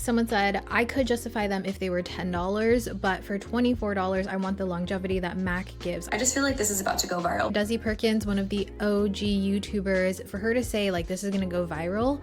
Someone said, I could justify them if they were $10, but for $24, I want the longevity that MAC gives. I just feel like this is about to go viral. Desi Perkins, one of the OG YouTubers, for her to say like this is gonna go viral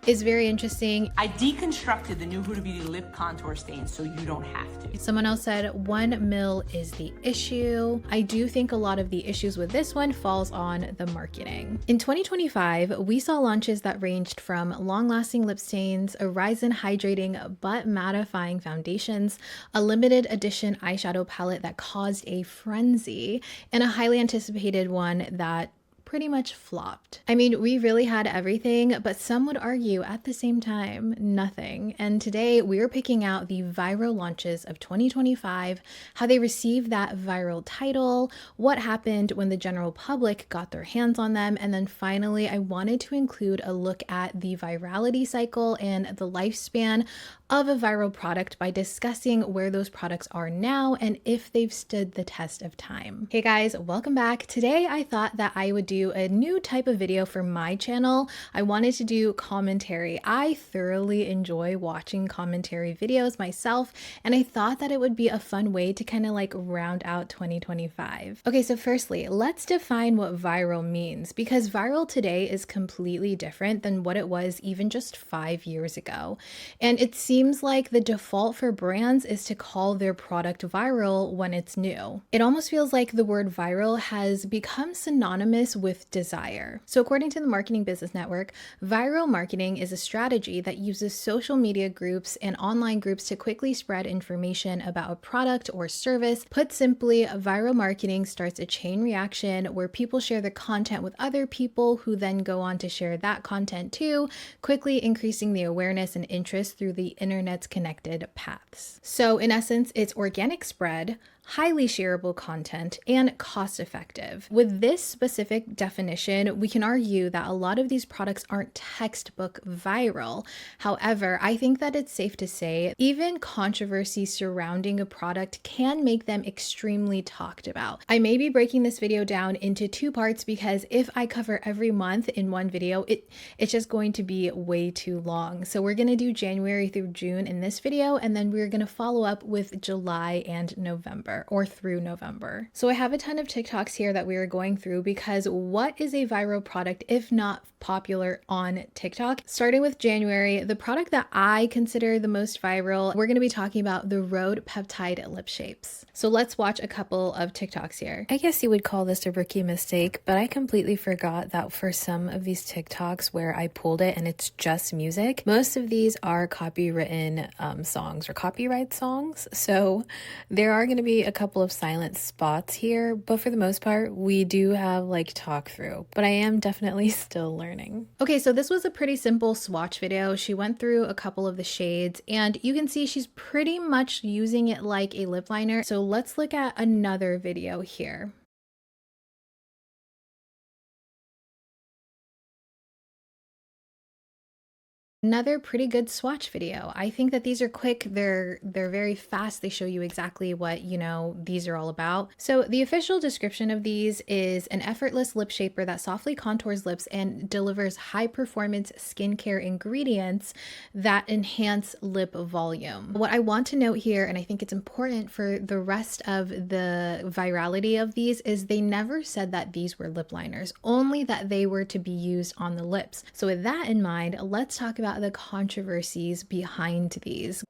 is very interesting. I deconstructed the new Huda Beauty lip contour stain so you don't have to. Someone else said 1 mil is the issue. I do think a lot of the issues with this one falls on the marketing. In 2025, we saw launches that ranged from long-lasting lip stains, a rise in hydrating but mattifying foundations, a limited edition eyeshadow palette that caused a frenzy, and a highly anticipated one that pretty much flopped. I mean, we really had everything, but some would argue at the same time, nothing. And today we're picking out the viral launches of 2025, how they received that viral title, what happened when the general public got their hands on them, and then finally I wanted to include a look at the virality cycle and the lifespan of a viral product by discussing where those products are now and if they've stood the test of time. Hey guys, welcome back. Today I thought that I would do a new type of video for my channel. I wanted to do commentary. I thoroughly enjoy watching commentary videos myself, and I thought that it would be a fun way to kind of like round out 2025. Okay, so firstly, let's define what viral means, because viral today is completely different than what it was even just 5 years ago. And it seems like the default for brands is to call their product viral when it's new. It almost feels like the word viral has become synonymous with desire. So according to the Marketing Business Network, viral marketing is a strategy that uses social media groups and online groups to quickly spread information about a product or service. Put simply, viral marketing starts a chain reaction where people share the content with other people who then go on to share that content too, quickly increasing the awareness and interest through the internet's connected paths. So in essence, it's organic spread, highly shareable content, and cost effective. With this specific definition, we can argue that a lot of these products aren't textbook viral. However, I think that it's safe to say even controversy surrounding a product can make them extremely talked about. I may be breaking this video down into 2 parts because if I cover every month in one video, it's just going to be way too long. So we're going to do January through June in this video, and then we're going to follow up with July and November, or through November. So I have a ton of TikToks here that we are going through because what is a viral product if not popular on TikTok? Starting with January, the product that I consider the most viral, we're going to be talking about the Rhode Peptide lip shapes. So let's watch a couple of TikToks here. I guess you would call this a rookie mistake, but I completely forgot that for some of these TikToks where I pulled it and it's just music, most of these are copywritten songs or copyright songs. So there are going to be a couple of silent spots here, but for the most part, we do have like talk through, but I am definitely still learning. Okay, so this was a pretty simple swatch video. She went through a couple of the shades and you can see she's pretty much using it like a lip liner. So let's look at another video here. Another pretty good swatch video. I think that these are quick, they're very fast, they show you exactly what, these are all about. So the official description of these is an effortless lip shaper that softly contours lips and delivers high performance skincare ingredients that enhance lip volume. What I want to note here, and I think it's important for the rest of the virality of these, is they never said that these were lip liners, only that they were to be used on the lips. So with that in mind, let's talk about the controversies behind these.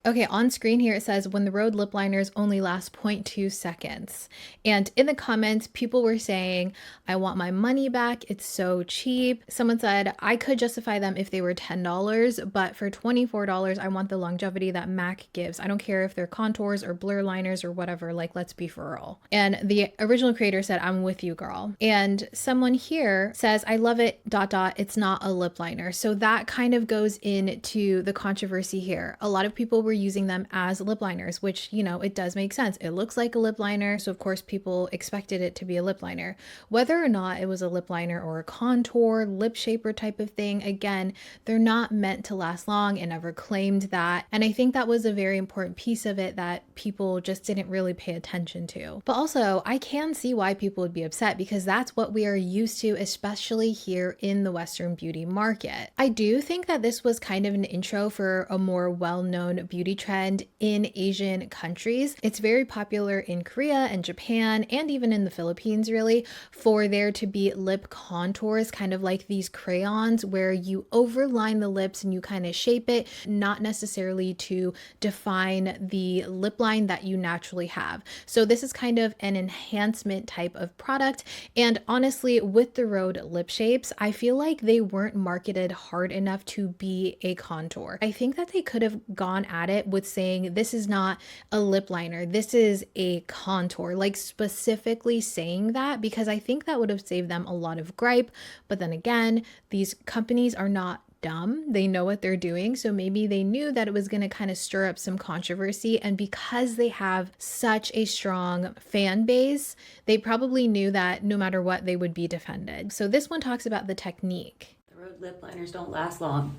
Okay, on screen here it says when the Rhode lip liners only last 0.2 seconds. And in the comments, people were saying, I want my money back, it's so cheap. Someone said, I could justify them if they were $10, but for $24, I want the longevity that MAC gives. I don't care if they're contours or blur liners or whatever, like let's be for real. And the original creator said, I'm with you, girl. And someone here says, I love it, ... it's not a lip liner. So that kind of goes into the controversy here. A lot of people were using them as lip liners, which, you know, it does make sense. It looks like a lip liner, so of course people expected it to be a lip liner. Whether or not it was a lip liner or a contour, lip shaper type of thing, again, they're not meant to last long and never claimed that. And I think that was a very important piece of it that people just didn't really pay attention to. But also, I can see why people would be upset because that's what we are used to, especially here in the Western beauty market. I do think that this was kind of an intro for a more well-known beauty trend in Asian countries. It's very popular in Korea and Japan and even in the Philippines, really, for there to be lip contours, kind of like these crayons where you overline the lips and you kind of shape it, not necessarily to define the lip line that you naturally have. So this is kind of an enhancement type of product. And honestly, with the Rhode lip shapes, I feel like they weren't marketed hard enough to be a contour. I think that they could have gone at it with saying, this is not a lip liner, this is a contour, like specifically saying that, because I think that would have saved them a lot of gripe. But then again, these companies are not dumb. They know what they're doing. So maybe they knew that it was going to kind of stir up some controversy. And because they have such a strong fan base, they probably knew that no matter what, they would be defended. So this one talks about the technique. The Rhode lip liners don't last long.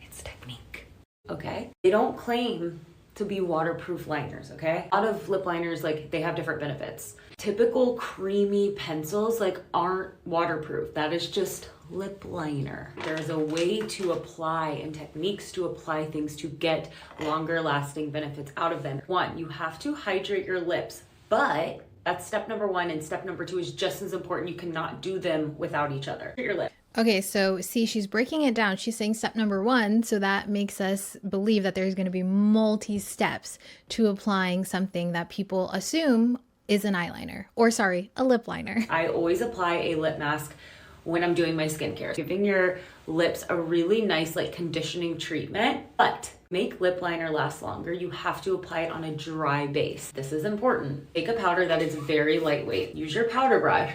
It's technique, okay? They don't claim to be waterproof liners, okay? A lot of lip liners, like, they have different benefits. Typical creamy pencils, like, aren't waterproof. That is just lip liner. There's a way to apply and techniques to apply things to get longer lasting benefits out of them. One, you have to hydrate your lips, but that's step number one, and step number two is just as important. You cannot do them without each other. Your lip. Okay, so see, she's breaking it down. She's saying step number one, so that makes us believe that there's going to be multi-steps to applying something that people assume is an eyeliner, or sorry, a lip liner. I always apply a lip mask when I'm doing my skincare, giving your lips a really nice like conditioning treatment. But make lip liner last longer, you have to apply it on a dry base. This is important. Take a powder that is very lightweight. Use your powder brush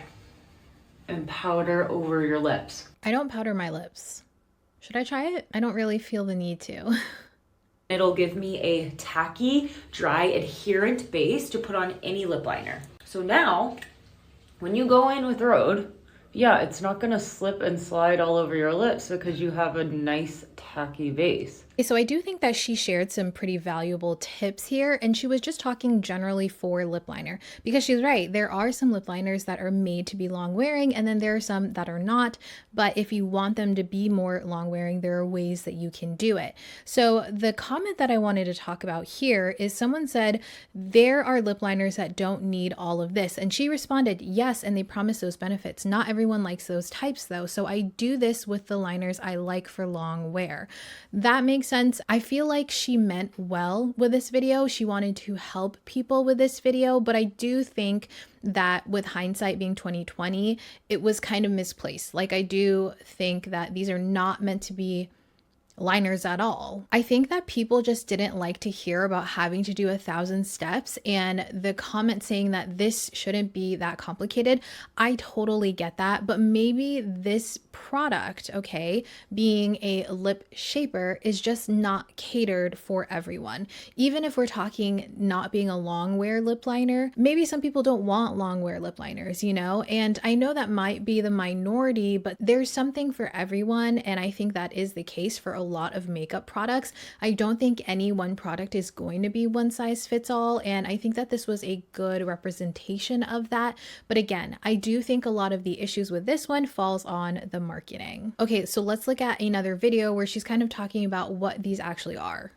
and powder over your lips. I don't powder my lips. Should I try it? I don't really feel the need to. It'll give me a tacky, dry, adherent base to put on any lip liner. So now, when you go in with Rhode, yeah, it's not gonna slip and slide all over your lips because you have a nice tacky base. So I do think that she shared some pretty valuable tips here, and she was just talking generally for lip liner, because she's right. There are some lip liners that are made to be long wearing, and then there are some that are not. But if you want them to be more long wearing, there are ways that you can do it. So the comment that I wanted to talk about here is someone said, there are lip liners that don't need all of this. And she responded, yes, and they promise those benefits. Not everyone likes those types though. So I do this with the liners I like for long wear. That makes sense. I feel like she meant well with this video. She wanted to help people with this video, but I do think that with hindsight being 2020, it was kind of misplaced. Like, I do think that these are not meant to be liners at all. I think that people just didn't like to hear about having to do 1,000 steps, and the comment saying that this shouldn't be that complicated, I totally get that. But maybe this product, okay, being a lip shaper, is just not catered for everyone. Even if we're talking not being a long wear lip liner, maybe some people don't want long wear lip liners, you know? And I know that might be the minority, but there's something for everyone. And I think that is the case for a lot of makeup products. I don't think any one product is going to be one size fits all. And I think that this was a good representation of that. But again, I do think a lot of the issues with this one falls on the marketing. Okay, so let's look at another video where she's kind of talking about what these actually are.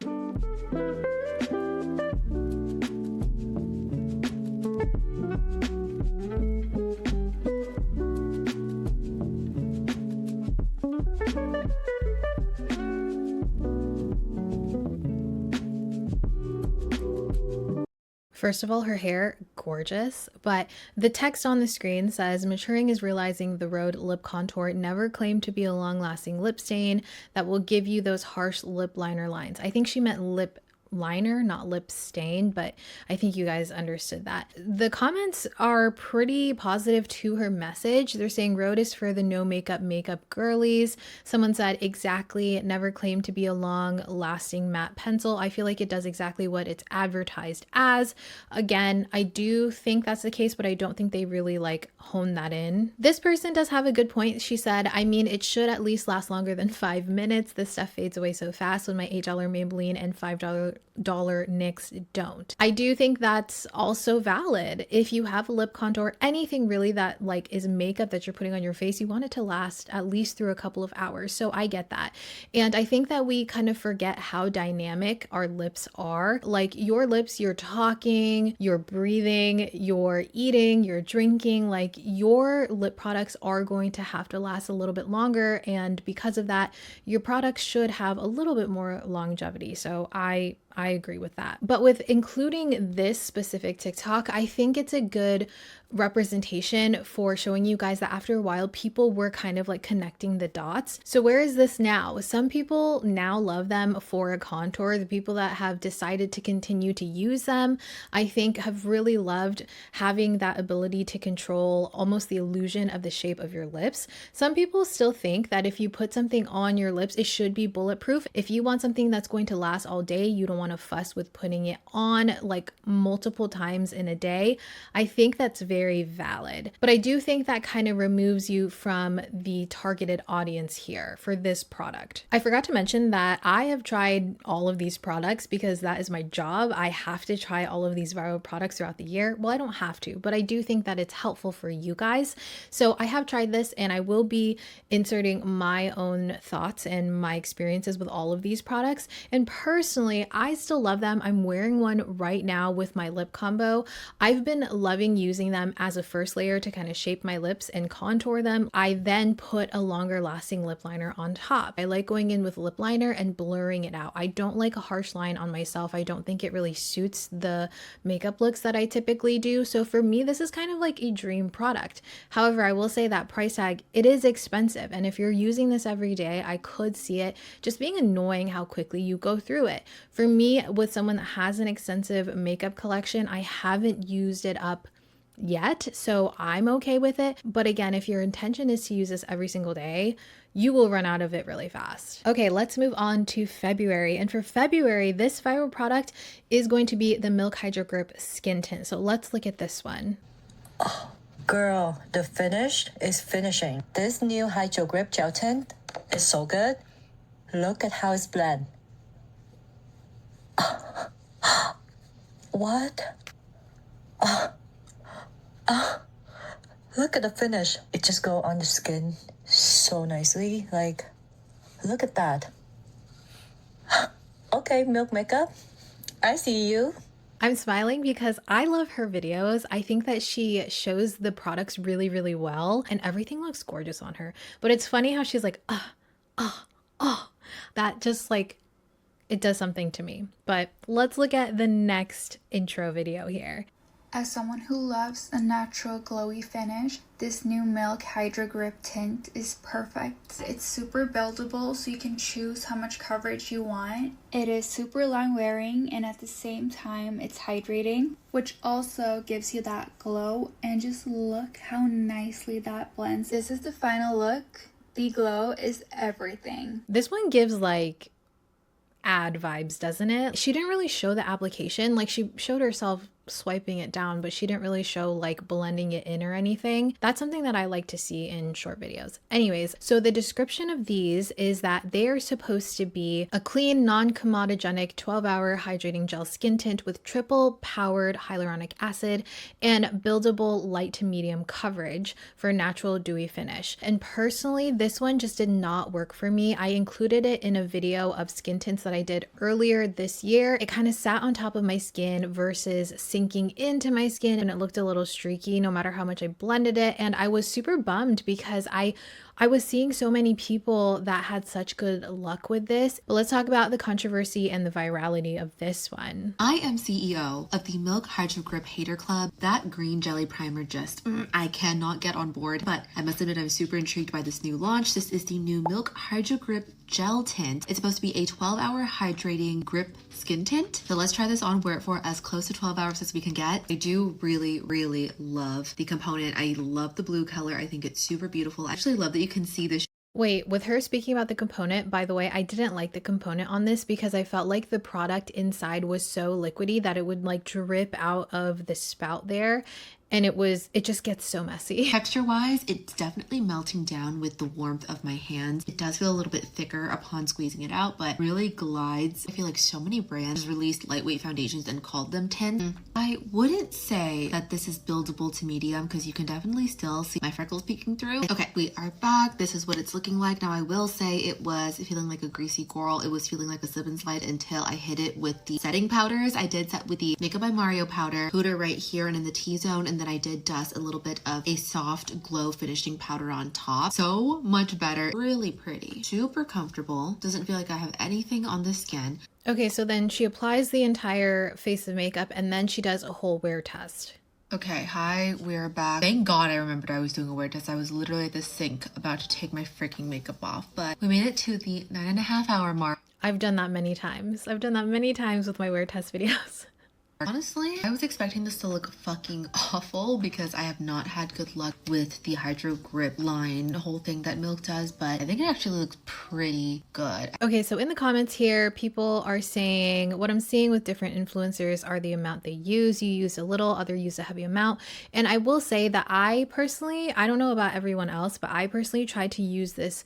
First of all, her hair, gorgeous, but the text on the screen says, maturing is realizing the Rhode lip contour never claimed to be a long-lasting lip stain that will give you those harsh lip liner lines. I think she meant lip liner, not lip stain, but I think you guys understood that. The comments are pretty positive to her message. They're saying Rhode is for the no makeup girlies. Someone said, exactly, never claimed to be a long lasting matte pencil. I feel like it does exactly what it's advertised as. Again, I do think that's the case, but I don't think they really like hone that in. This person does have a good point. She said, I mean, it should at least last longer than 5 minutes. This stuff fades away so fast when my $8 Maybelline and $5 NYX don't. I do think that's also valid. If you have a lip contour, anything really that like is makeup that you're putting on your face, you want it to last at least through a couple of hours. So I get that. And I think that we kind of forget how dynamic our lips are. Like your lips, you're talking, you're breathing, you're eating, you're drinking, like your lip products are going to have to last a little bit longer. And because of that, your products should have a little bit more longevity. So I agree with that. But with including this specific TikTok, I think it's a good representation for showing you guys that after a while, people were kind of like connecting the dots. So where is this now? Some people now love them for a contour. The people that have decided to continue to use them, I think have really loved having that ability to control almost the illusion of the shape of your lips. Some people still think that if you put something on your lips, it should be bulletproof. If you want something that's going to last all day, you don't want to fuss with putting it on like multiple times in a day. I think that's very valid, but I do think that kind of removes you from the targeted audience here for this product. I forgot to mention that I have tried all of these products because that is my job. I have to try all of these viral products throughout the year. Well, I don't have to, but I do think that it's helpful for you guys. So I have tried this and I will be inserting my own thoughts and my experiences with all of these products. And personally, I still love them. I'm wearing one right now with my lip combo. I've been loving using them as a first layer to kind of shape my lips and contour them. I then put a longer lasting lip liner on top. I like going in with lip liner and blurring it out. I don't like a harsh line on myself. I don't think it really suits the makeup looks that I typically do. So for me, this is kind of like a dream product. However, I will say that price tag, it is expensive. And if you're using this every day, I could see it just being annoying how quickly you go through it. For me, with someone that has an extensive makeup collection, I haven't used it up yet, so I'm okay with it. But again, if your intention is to use this every single day, you will run out of it really fast. Okay, let's move on to February. And for February, this viral product is going to be the Milk Hydro Grip Skin Tint. So let's look at this one. Oh, girl, the finish is finishing. This new Hydro Grip Gel Tint is so good. Look at how it's blend. What? Look at the finish. It just go on the skin so nicely. Like, look at that. Okay, Milk Makeup, I see you. I'm smiling because I love her videos. I think that she shows the products really, really well and everything looks gorgeous on her. But it's funny how she's like, that just like, it does something to me. But let's look at the next intro video here. As someone who loves a natural glowy finish, this new Milk Hydro Grip Tint is perfect. It's super buildable, so you can choose how much coverage you want. It is super long wearing, and at the same time it's hydrating, which also gives you that glow. And just look how nicely that blends. This is the final look. The glow is everything. This one gives like ad vibes, doesn't it? She didn't really show the application. Like she showed herself swiping it down, but she didn't really show like blending it in or anything. That's something that I like to see in short videos. Anyways, so the description of these is that they are supposed to be a clean, non-comedogenic 12-hour hydrating gel skin tint with triple powered hyaluronic acid and buildable light to medium coverage for natural dewy finish. And personally, this one just did not work for me. I included it in a video of skin tints that I did earlier this year. It kind of sat on top of my skin versus sinking into my skin, and it looked a little streaky no matter how much I blended it. And I was super bummed because I I was seeing so many people that had such good luck with this. But let's talk about the controversy and the virality of this one. I am CEO of the Milk Hydro Grip Hater Club. That green jelly primer just, I cannot get on board, but I must admit I'm super intrigued by this new launch. This is the new Milk Hydro Grip Gel Tint. It's supposed to be a 12-hour hydrating grip skin tint. So let's try this on, wear it for as close to 12 hours as we can get. I do really love the component. I love the blue color. I think it's super beautiful. I actually love that you can see this. Wait, with her speaking about the component, by the way, I didn't like the component on this because I felt like the product inside was so liquidy that it would like drip out of the spout there. And it just gets so messy. Texture wise, it's definitely melting down with the warmth of my hands. It does feel a little bit thicker upon squeezing it out, but really glides. I feel like so many brands released lightweight foundations and called them tint. I wouldn't say that this is buildable to medium because you can definitely still see my freckles peeking through. Okay, we are back. This is what it's looking like. Now I will say it was feeling like a greasy coral. It was feeling like a slip and slide until I hit it with the setting powders. I did set with the Makeup by Mario powder, Huda right here and in the T-zone, and then I did dust a little bit of a soft glow finishing powder on top. So much better. Really pretty. Super comfortable. Doesn't feel like I have anything on the skin. Okay, so then she applies the entire face of makeup and then she does a whole wear test. Okay, hi, we're back. Thank God I remembered I was doing a wear test. I was literally at the sink about to take my freaking makeup off, but we made it to the 9.5 hour mark. I've done that many times. I've done that many times with my wear test videos. Honestly, I was expecting this to look fucking awful because I have not had good luck with the Hydro Grip line, the whole thing that Milk does, but I think it actually looks pretty good. Okay, so in the comments here, people are saying what I'm seeing with different influencers are the amount they use. You use a little, other use a heavy amount. And I will say that I personally, I don't know about everyone else, but I personally tried to use this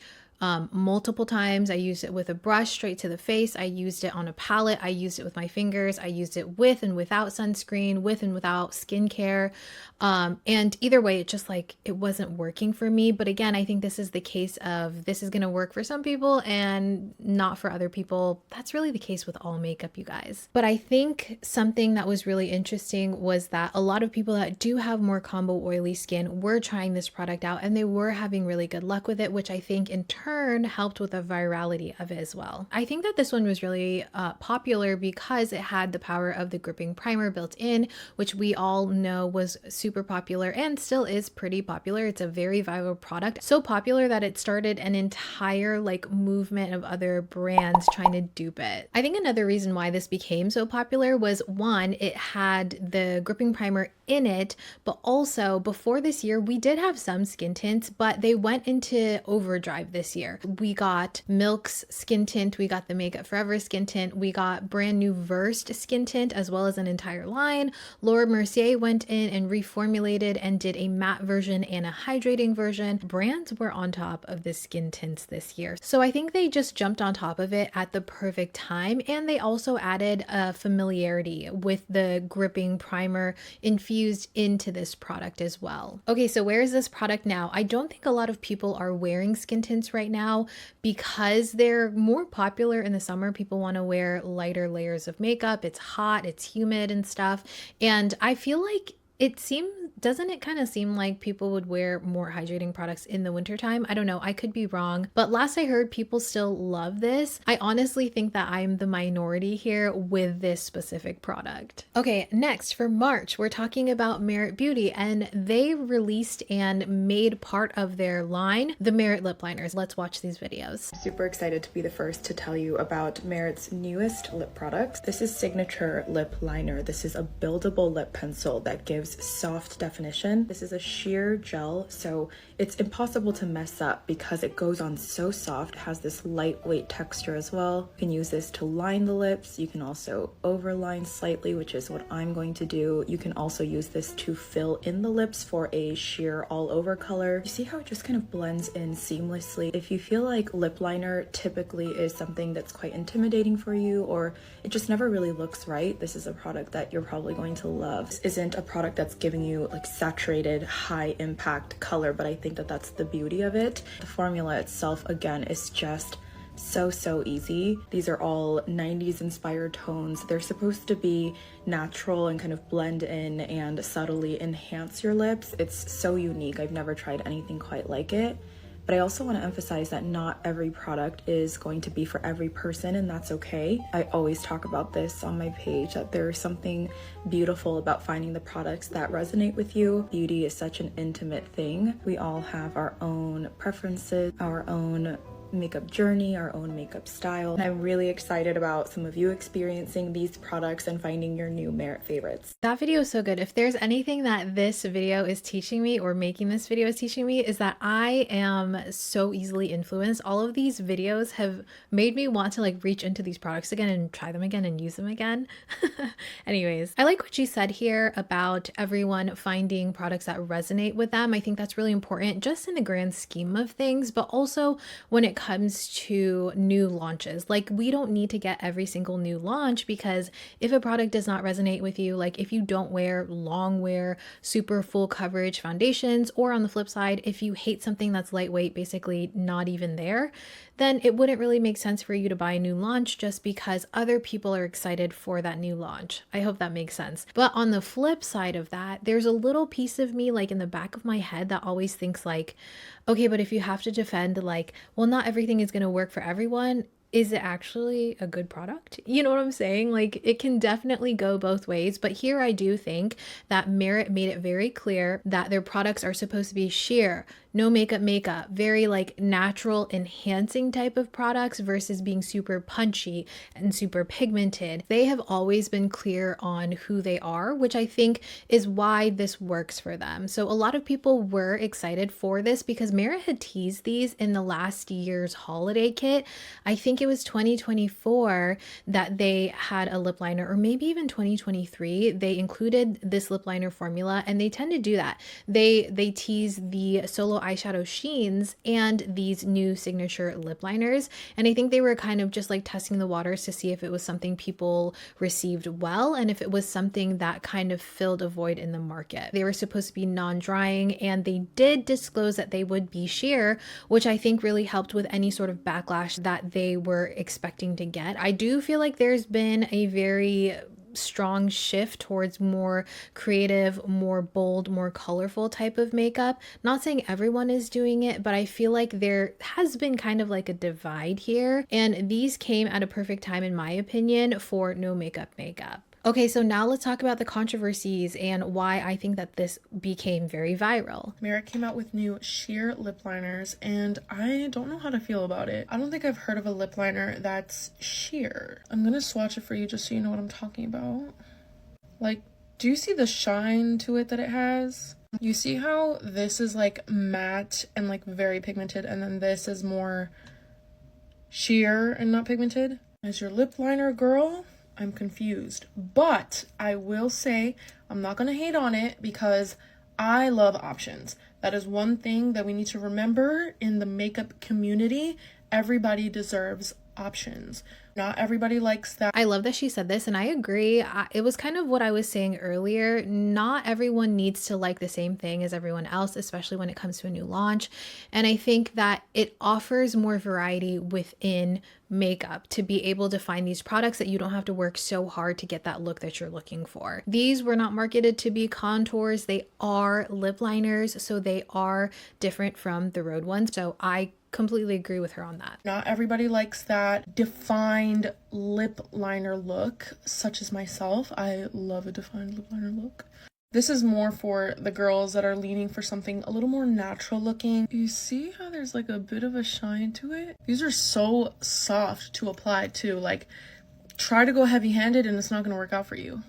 multiple times. I used it with a brush straight to the face. I used it on a palette. I used it with my fingers. I used it with and without sunscreen, with and without skincare. And either way, it just like, it wasn't working for me. But again, I think this is the case of this is going to work for some people and not for other people. That's really the case with all makeup, you guys. But I think something that was really interesting was that a lot of people that do have more combo oily skin were trying this product out and they were having really good luck with it, which I think in turn helped with the virality of it as well. I think that this one was really popular because it had the power of the gripping primer built in, which we all know was super popular and still is pretty popular. It's a very viral product, so popular that it started an entire like movement of other brands trying to dupe it. I think another reason why this became so popular was one, it had the gripping primer in it, but also before this year we did have some skin tints, but they went into overdrive this year. We got Milk's skin tint, we got the Makeup Forever skin tint, we got brand new Versed skin tint as well as an entire line. Laura Mercier went in and reformulated and did a matte version and a hydrating version. Brands were on top of the skin tints this year, so I think they just jumped on top of it at the perfect time, and they also added a familiarity with the gripping primer infused into this product as well. Okay, so where is this product now? I don't think a lot of people are wearing skin tints right now because they're more popular in the summer. People want to wear lighter layers of makeup. It's hot, it's humid and stuff. And I feel like doesn't it kind of seem like people would wear more hydrating products in the wintertime? I don't know, I could be wrong, but last I heard people still love this. I honestly think that I'm the minority here with this specific product. Okay, next for March, we're talking about Merit Beauty, and they released and made part of their line the Merit lip liners. Let's watch these videos. Super excited to be the first to tell you about Merit's newest lip products. This is Signature Lip Liner. This is a buildable lip pencil that gives soft definition. This is a sheer gel, so it's impossible to mess up because it goes on so soft. It has this lightweight texture as well. You can use this to line the lips. You can also overline slightly, which is what I'm going to do. You can also use this to fill in the lips for a sheer all over color. You see how it just kind of blends in seamlessly. If you feel like lip liner typically is something that's quite intimidating for you, or it just never really looks right, this is a product that you're probably going to love. This isn't a product that's giving you like saturated high impact color, but I think that that's the beauty of it. The formula itself again is just so easy. These are all 90s inspired tones. They're supposed to be natural and kind of blend in and subtly enhance your lips. It's so unique. I've never tried anything quite like it. But I also want to emphasize that not every product is going to be for every person, and that's okay. I always talk about this on my page, that there's something beautiful about finding the products that resonate with you. Beauty is such an intimate thing. We all have our own preferences, our own makeup journey, our own makeup style. And I'm really excited about some of you experiencing these products and finding your new Merit favorites. That video is so good. If there's anything that this video is teaching me, or making this video is teaching me, is that I am so easily influenced. All of these videos have made me want to like reach into these products again and try them again and use them again. Anyways, I like what she said here about everyone finding products that resonate with them. I think that's really important just in the grand scheme of things, but also when it comes to new launches. Like, we don't need to get every single new launch, because if a product does not resonate with you, like if you don't wear long wear, super full coverage foundations, or on the flip side, if you hate something that's lightweight, basically not even there, then it wouldn't really make sense for you to buy a new launch just because other people are excited for that new launch. I hope that makes sense. But on the flip side of that, there's a little piece of me like in the back of my head that always thinks like, okay, but if you have to defend like, well, not everything is going to work for everyone, is it actually a good product? You know what I'm saying? Like, it can definitely go both ways. But here I do think that Merit made it very clear that their products are supposed to be sheer, no makeup, very like natural enhancing type of products versus being super punchy and super pigmented. They have always been clear on who they are, which I think is why this works for them. So a lot of people were excited for this because Merit had teased these in the last year's holiday kit. I think it was 2024 that they had a lip liner, or maybe even 2023. They included this lip liner formula, and they tend to do that. They tease the solo eyeshadow sheens and these new signature lip liners, and I think they were kind of just like testing the waters to see if it was something people received well and if it was something that kind of filled a void in the market. They were supposed to be non-drying, and they did disclose that they would be sheer, which I think really helped with any sort of backlash that they were expecting to get. I do feel like there's been a very strong shift towards more creative, more bold, more colorful type of makeup. Not saying everyone is doing it, but I feel like there has been kind of like a divide here, and these came at a perfect time in my opinion for no makeup. Okay, so now let's talk about the controversies and why I think that this became very viral. Merit came out with new sheer lip liners, and I don't know how to feel about it. I don't think I've heard of a lip liner that's sheer. I'm gonna swatch it for you just so you know what I'm talking about. Like, do you see the shine to it that it has? You see how this is like matte and like very pigmented, and then this is more sheer and not pigmented? As your lip liner girl, I'm confused, but I will say I'm not gonna hate on it because I love options. That is one thing that we need to remember in the makeup community. Everybody deserves options. Not everybody likes that. I love that she said this, and I agree. It was kind of what I was saying earlier. Not everyone needs to like the same thing as everyone else, especially when it comes to a new launch. And I think that it offers more variety within makeup to be able to find these products that you don't have to work so hard to get that look that you're looking for. These were not marketed to be contours. They are lip liners, so they are different from the Rhode ones. So I completely agree with her on that. Not everybody likes that defined lip liner look, such as myself. I love a defined lip liner look. This is more for the girls that are leaning for something a little more natural looking. You see how there's like a bit of a shine to it? These are so soft to apply too. Like, try to go heavy handed and it's not gonna work out for you.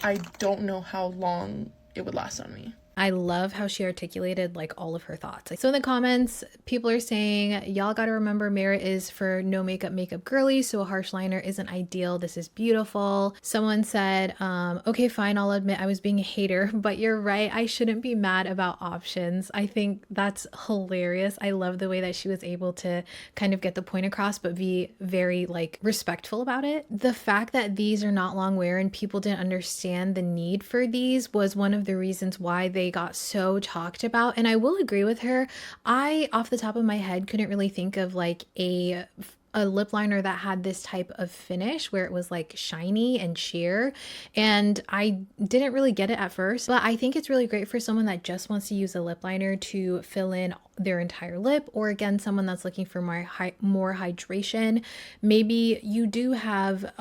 I don't know how long it would last on me. I love how she articulated like all of her thoughts. So in the comments, people are saying, y'all got to remember Merit is for no makeup girly, so a harsh liner isn't ideal. This is beautiful. Someone said, okay, fine, I'll admit I was being a hater, but you're right. I shouldn't be mad about options. I think that's hilarious. I love the way that she was able to kind of get the point across, but be very like respectful about it. The fact that these are not long wear and people didn't understand the need for these was one of the reasons why they got so talked about. And I will agree with her. I, off the top of my head, couldn't really think of like a lip liner that had this type of finish where it was like shiny and sheer, and I didn't really get it at first, but I think it's really great for someone that just wants to use a lip liner to fill in their entire lip, or again, someone that's looking for more hydration. Maybe you do have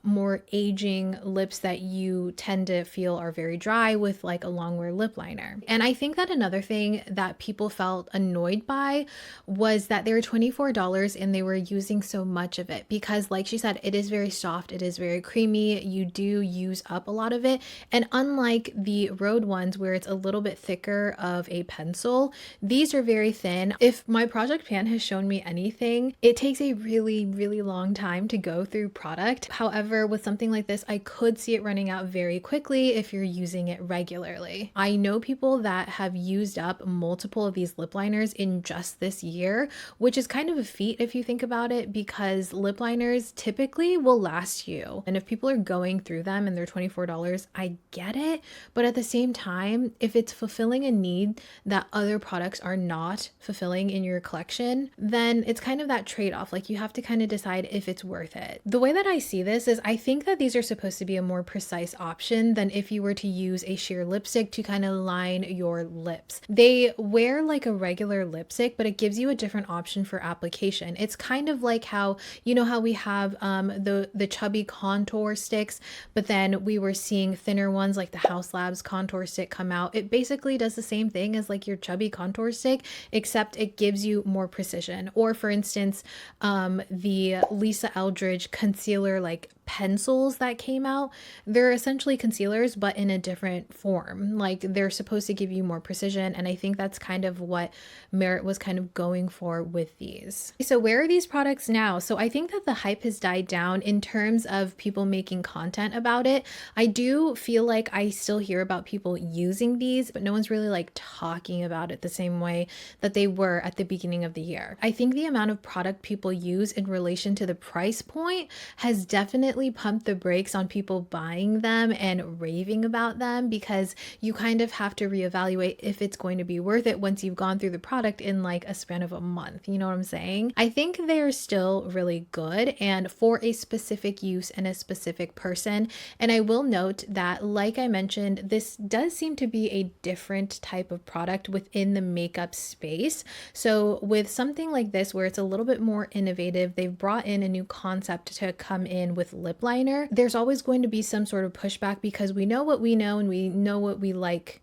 more aging lips that you tend to feel are very dry with like a long wear lip liner. And I think that another thing that people felt annoyed by was that they were $24 and they were using so much of it, because like she said, it is very soft, it is very creamy, you do use up a lot of it. And unlike the Rhode ones where it's a little bit thicker of a pencil, these are very thin. If my project pan has shown me anything, it takes a really, really long time to go through product. However, with something like this, I could see it running out very quickly if you're using it regularly. I know people that have used up multiple of these lip liners in just this year, which is kind of a feat if you think about it, because lip liners typically will last you. And if people are going through them and they're $24, I get it. But at the same time, if it's fulfilling a need that other products are not fulfilling in your collection, then it's kind of that trade-off. Like you have to kind of decide if it's worth it. The way that I see this is I think that these are supposed to be a more precise option than if you were to use a sheer lipstick to kind of line your lips. They wear like a regular lipstick, but it gives you a different option for application. It's kind of like how, you know how we have the chubby contour sticks, but then we were seeing thinner ones like the Haus contour stick come out. It basically does the same thing as like your chubby contour stick, except it gives you more precision. Or for instance, the Lisa Eldridge concealer like pencils that came out, they're essentially concealers but in a different form. Like they're supposed to give you more precision, and I think that's kind of what Merit was kind of going for with these. So where are these products now? So I think that the hype has died down in terms of people making content about it. I do feel like I still hear about people using these, but no one's really like talking about it the same way that they were at the beginning of the year. I think the amount of product people use in relation to the price point has definitely pumped the brakes on people buying them and raving about them, because you kind of have to reevaluate if it's going to be worth it once you've gone through the product in like a span of a month. You know what I'm saying? I think they're still really good and for a specific use and a specific person. And I will note that, like I mentioned, this does seem to be a different type of product within the makeup space. So with something like this, where it's a little bit more innovative, they've brought in a new concept to come in with lip liner. There's always going to be some sort of pushback because we know what we know and we know what we like.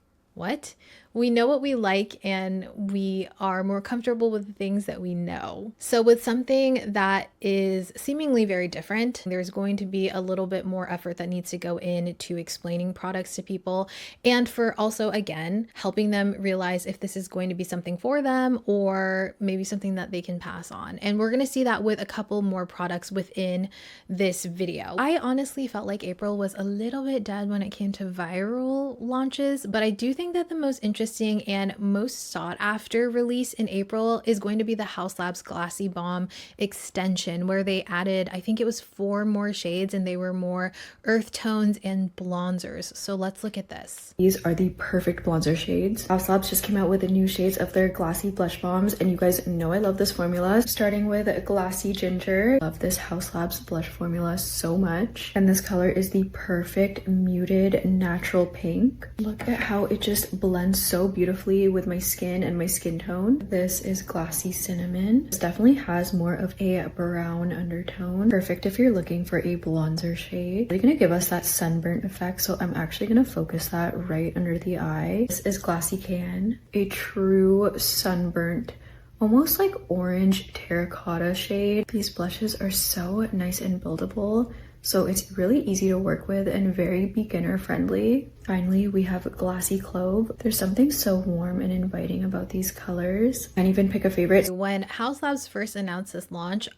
We know what we like and we are more comfortable with the things that we know. So with something that is seemingly very different, there's going to be a little bit more effort that needs to go into explaining products to people, and for also, again, helping them realize if this is going to be something for them or maybe something that they can pass on. And we're going to see that with a couple more products within this video. I honestly felt like April was a little bit dead when it came to viral launches, but I do think that the most interesting and most sought after release in April is going to be the Haus Glassy Balm extension, where they added, I think it was 4 more shades, and they were more earth tones and bronzers. So let's look at this. These are the perfect bronzer shades. Haus just came out with the new shades of their Glassy blush bombs, and you guys know I love this formula. Starting with Glassy Ginger. Love this Haus blush formula so much. And this color is the perfect muted natural pink. Look at how it just blends so beautifully with my skin and my skin tone. This is Glassy Cinnamon. This definitely has more of a brown undertone. Perfect if you're looking for a bronzer shade. They're gonna give us that sunburnt effect, so I'm actually gonna focus that right under the eye. This is Glassy Can, a true sunburnt, almost like orange terracotta shade. These blushes are so nice and buildable, so it's really easy to work with and very beginner friendly. Finally, we have Glassy Clove. There's something so warm and inviting about these colors. Can't even pick a favorite. When Haus first announced this launch,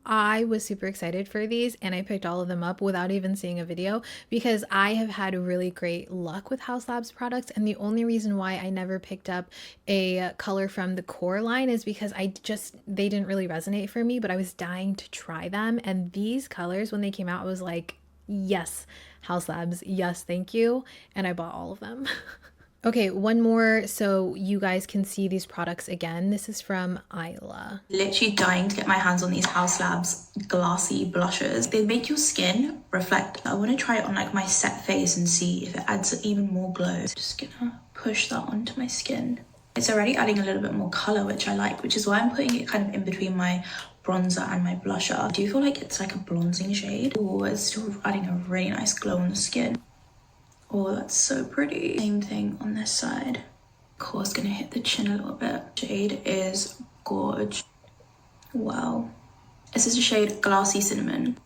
I was super excited for these, and I picked all of them up without even seeing a video because I have had really great luck with Haus products, and the only reason why I never picked up a color from the core line is because they didn't really resonate for me, but I was dying to try them. And these colors, when they came out, I was like, yes, Haus yes, thank you. And I bought all of them. Okay, one more so you guys can see these products again. This is from Isla. Literally dying to get my hands on these Haus Glassy blushes. They make your skin reflect. I want to try it on like my set face and see if it adds even more glow. Just gonna push that onto my skin. It's already adding a little bit more color, which I like, which is why I'm putting it kind of in between my bronzer and my blusher. I do feel like it's like a bronzing shade. Oh, it's still adding a really nice glow on the skin. Oh, that's so pretty. Same thing on this side. Of course, gonna hit the chin a little bit. Shade is gorge. Wow. This is the shade Glassy Cinnamon.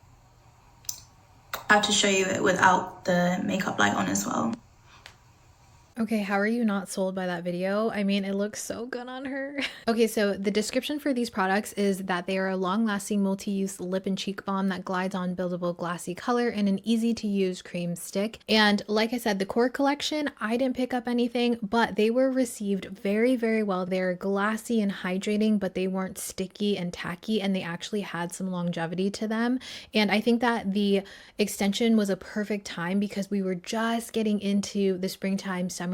I have to show you it without the makeup light on as well. Okay, how are you not sold by that video? I mean, it looks so good on her. Okay, so the description for these products is that they are a long-lasting multi-use lip and cheek balm that glides on buildable glassy color in an easy-to-use cream stick. And like I said, the core collection, I didn't pick up anything, but they were received very, very well. They're glassy and hydrating, but they weren't sticky and tacky, and they actually had some longevity to them. And I think that the extension was a perfect time because we were just getting into the springtime, summertime,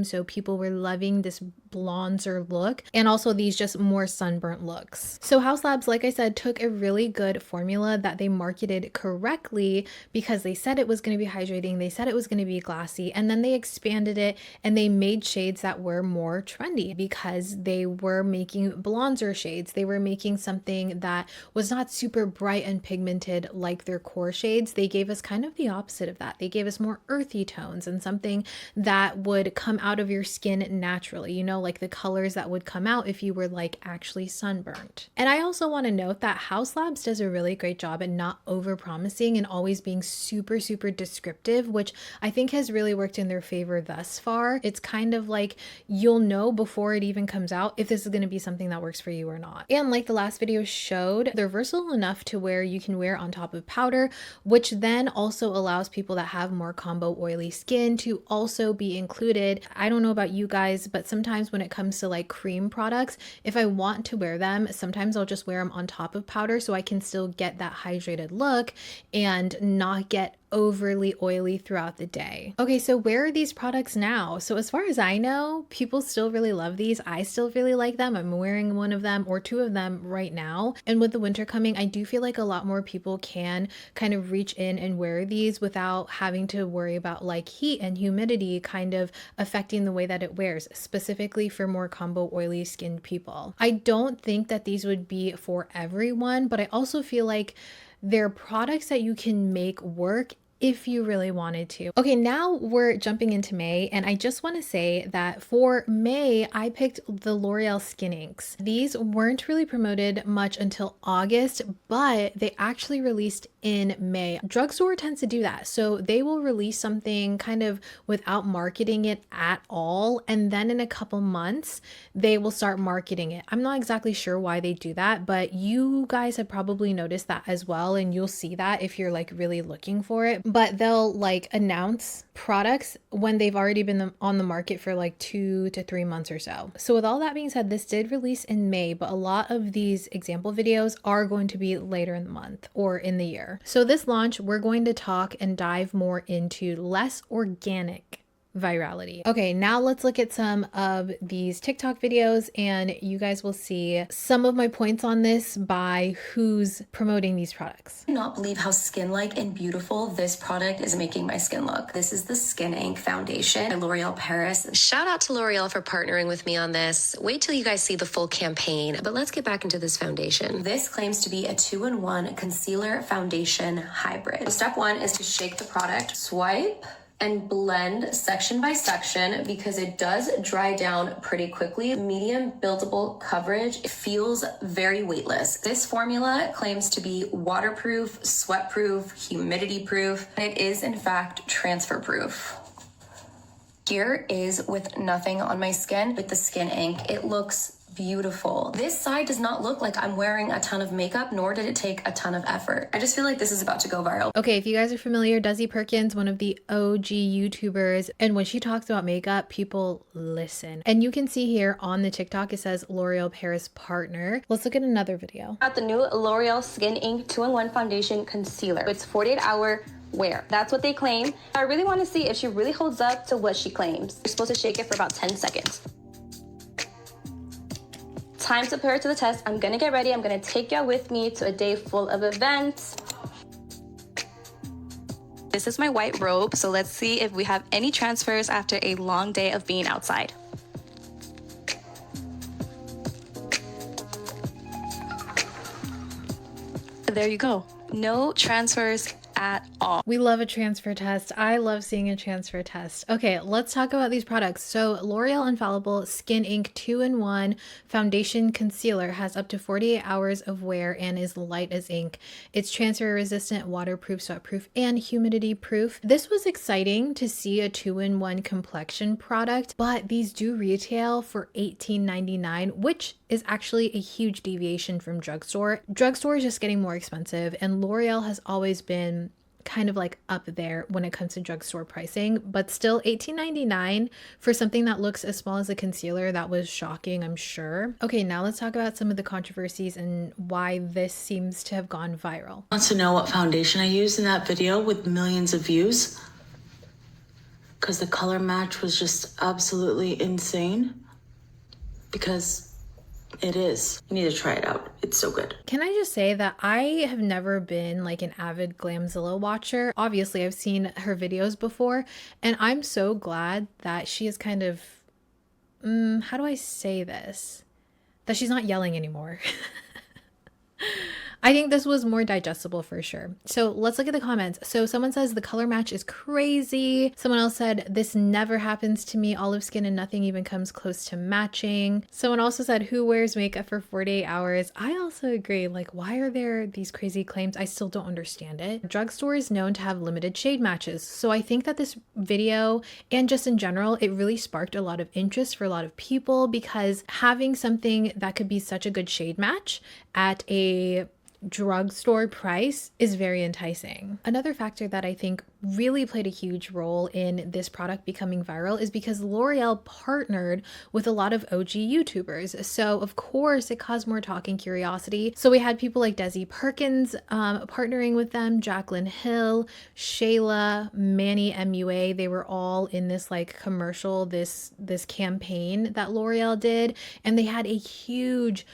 so people were loving this bronzer look and also these just more sunburnt looks. So Haus Labs, like I said, took a really good formula that they marketed correctly because they said it was going to be hydrating, they said it was going to be glassy, and then they expanded it and they made shades that were more trendy because they were making bronzer shades. They were making something that was not super bright and pigmented like their core shades. They gave us kind of the opposite of that. They gave us more earthy tones and something that would come out of your skin naturally, you know, like the colors that would come out if you were like actually sunburnt. And I also want to note that Haus Labs does a really great job at not over promising and always being super, super descriptive, which I think has really worked in their favor thus far. It's kind of like you'll know before it even comes out if this is going to be something that works for you or not. And like the last video showed, they're versatile enough to where you can wear on top of powder, which then also allows people that have more combo oily skin to also be included. I don't know about you guys, but sometimes when it comes to like cream products, if I want to wear them, sometimes I'll just wear them on top of powder so I can still get that hydrated look and not get overly oily throughout the day. Okay, so where are these products now? So as far as I know, people still really love these. I still really like them. I'm wearing one of them or two of them right now. And with the winter coming, I do feel like a lot more people can kind of reach in and wear these without having to worry about like heat and humidity kind of affecting the way that it wears, specifically for more combo oily skinned people. I don't think that these would be for everyone, but I also feel like they're products that you can make work if you really wanted to. Okay, now we're jumping into May, and I just want to say that for May, I picked the L'Oreal Skin Inks. These weren't really promoted much until August, but they actually released in May. Drugstore tends to do that. So they will release something kind of without marketing it at all, and then in a couple months, they will start marketing it. I'm not exactly sure why they do that, but you guys have probably noticed that as well, and you'll see that if you're like really looking for it. But they'll like announce products when they've already been on the market for like 2 to 3 months or so. So with all that being said, this did release in May, but a lot of these example videos are going to be later in the month or in the year. So this launch, we're going to talk and dive more into less organic virality. Okay, now let's look at some of these TikTok videos and you guys will see some of my points on this by who's promoting these products. I cannot believe how skin-like and beautiful this product is making my skin look. This is the Skin Ink Foundation by L'Oreal Paris. Shout out to L'Oreal for partnering with me on this. Wait till you guys see the full campaign, but let's get back into this foundation. This claims to be a 2-in-1 concealer foundation hybrid. Step 1 is to shake the product, swipe, and blend section by section because it does dry down pretty quickly. Medium buildable coverage. It feels very weightless. This formula claims to be waterproof, sweat-proof, humidity-proof. It is in fact transfer-proof. Here is with nothing on my skin with the Skin Ink. It looks beautiful. This side does not look like I'm wearing a ton of makeup, nor did it take a ton of effort. I just feel like this is about to go viral. Okay, if you guys are familiar, Desi Perkins, one of the OG YouTubers, and when she talks about makeup, people listen. And you can see here on the TikTok, it says L'Oreal Paris partner. Let's look at another video. Got the new L'Oreal Skin Ink 2-in-1 Foundation Concealer. It's 48-hour wear. That's what they claim. I really want to see if she really holds up to what she claims. You're supposed to shake it for about 10 seconds. Time to put her to the test. I'm gonna get ready. I'm gonna take y'all with me to a day full of events. This is my white robe, so let's see if we have any transfers after a long day of being outside. there you go. No transfers at all. We love a transfer test. I love seeing a transfer test. Okay, let's talk about these products. So L'Oreal Infallible Skin Ink 2-in-1 Foundation Concealer has up to 48 hours of wear and is light as ink. It's transfer resistant, waterproof, sweatproof, and humidity proof. This was exciting to see a 2-in-1 complexion product, but these do retail for $18.99, which is actually a huge deviation from drugstore. Drugstore is just getting more expensive, and L'Oreal has always been kind of like up there when it comes to drugstore pricing, but still $18.99 for something that looks as small as a concealer. That was shocking, I'm sure. Okay, now let's talk about some of the controversies and why this seems to have gone viral. Wants to know what foundation I used in that video with millions of views? Because the color match was just absolutely insane. Because it is. You need to try it out. It's so good. Can I just say that I have never been like an avid Glamzilla watcher. Obviously, I've seen her videos before, and I'm so glad that she is kind of, how do I say this? That she's not yelling anymore. I think this was more digestible for sure. So let's look at the comments. So someone says the color match is crazy. Someone else said this never happens to me. Olive skin and nothing even comes close to matching. Someone also said who wears makeup for 48 hours? I also agree. Like, why are there these crazy claims? I still don't understand it. Drugstore is known to have limited shade matches. So I think that this video and just in general, it really sparked a lot of interest for a lot of people because having something that could be such a good shade match at a drugstore price is very enticing. Another factor that I think really played a huge role in this product becoming viral is because L'Oreal partnered with a lot of OG YouTubers. So of course it caused more talk and curiosity. So we had people like Desi Perkins partnering with them, Jaclyn Hill, Shayla, Manny MUA. They were all in this like commercial, this campaign that L'Oreal did. And they had a huge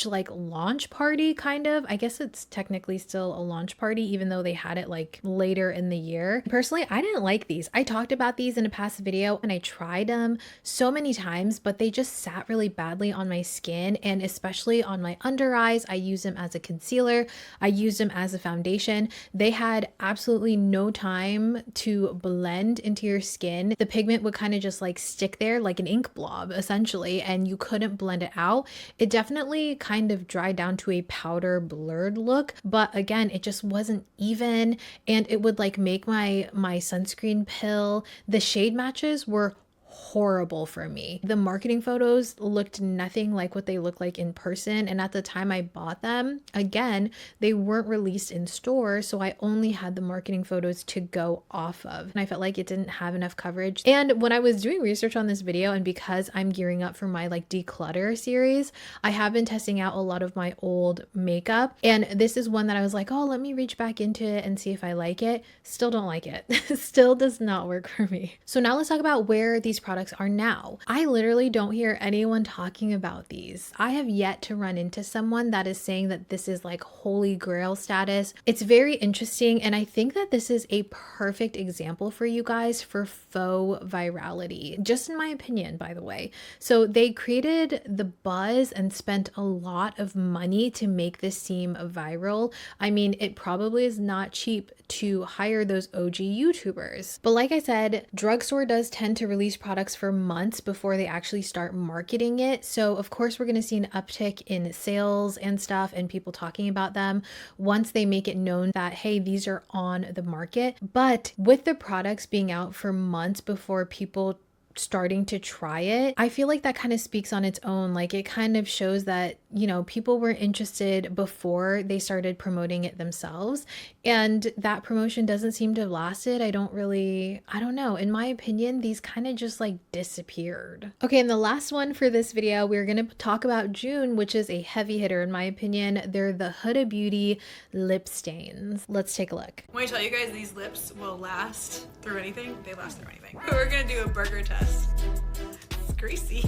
like launch party kind of. I guess it's technically still a launch party even though they had it like later in the year. Personally, I didn't like these. I talked about these in a past video and I tried them so many times, but they just sat really badly on my skin and especially on my under eyes. I used them as a concealer. I used them as a foundation. They had absolutely no time to blend into your skin. The pigment would kind of just like stick there like an ink blob essentially, and you couldn't blend it out. It definitely kind of dried down to a powder blurred look, but again, it just wasn't even, and it would like make my sunscreen pill. The shade matches were horrible for me. The marketing photos looked nothing like what they look like in person, and at the time I bought them, again, they weren't released in store, so I only had the marketing photos to go off of, and I felt like it didn't have enough coverage. And when I was doing research on this video, and because I'm gearing up for my like declutter series, I have been testing out a lot of my old makeup, and this is one that I was like, oh, let me reach back into it and see if I like it. Still don't like it. Still does not work for me. So now let's talk about where these products are now. I literally don't hear anyone talking about these. I have yet to run into someone that is saying that this is like holy grail status. It's very interesting, and I think that this is a perfect example for you guys for faux virality, just in my opinion, by the way. So they created the buzz and spent a lot of money to make this seem viral. I mean, it probably is not cheap to hire those OG YouTubers. But like I said, drugstore does tend to release products for months before they actually start marketing it. So of course we're going to see an uptick in sales and stuff and people talking about them once they make it known that, hey, these are on the market. But with the products being out for months before people starting to try it, I feel like that kind of speaks on its own. Like it kind of shows that, you know, people were interested before they started promoting it themselves, and that promotion doesn't seem to have lasted. I don't know. In my opinion, these kind of just like disappeared. Okay, and the last one for this video, we're going to talk about June, which is a heavy hitter in my opinion. They're the Huda Beauty lip stains. Let's take a look. When I tell you guys these lips will last through anything, they last through anything. We're gonna do a burger test. It's greasy.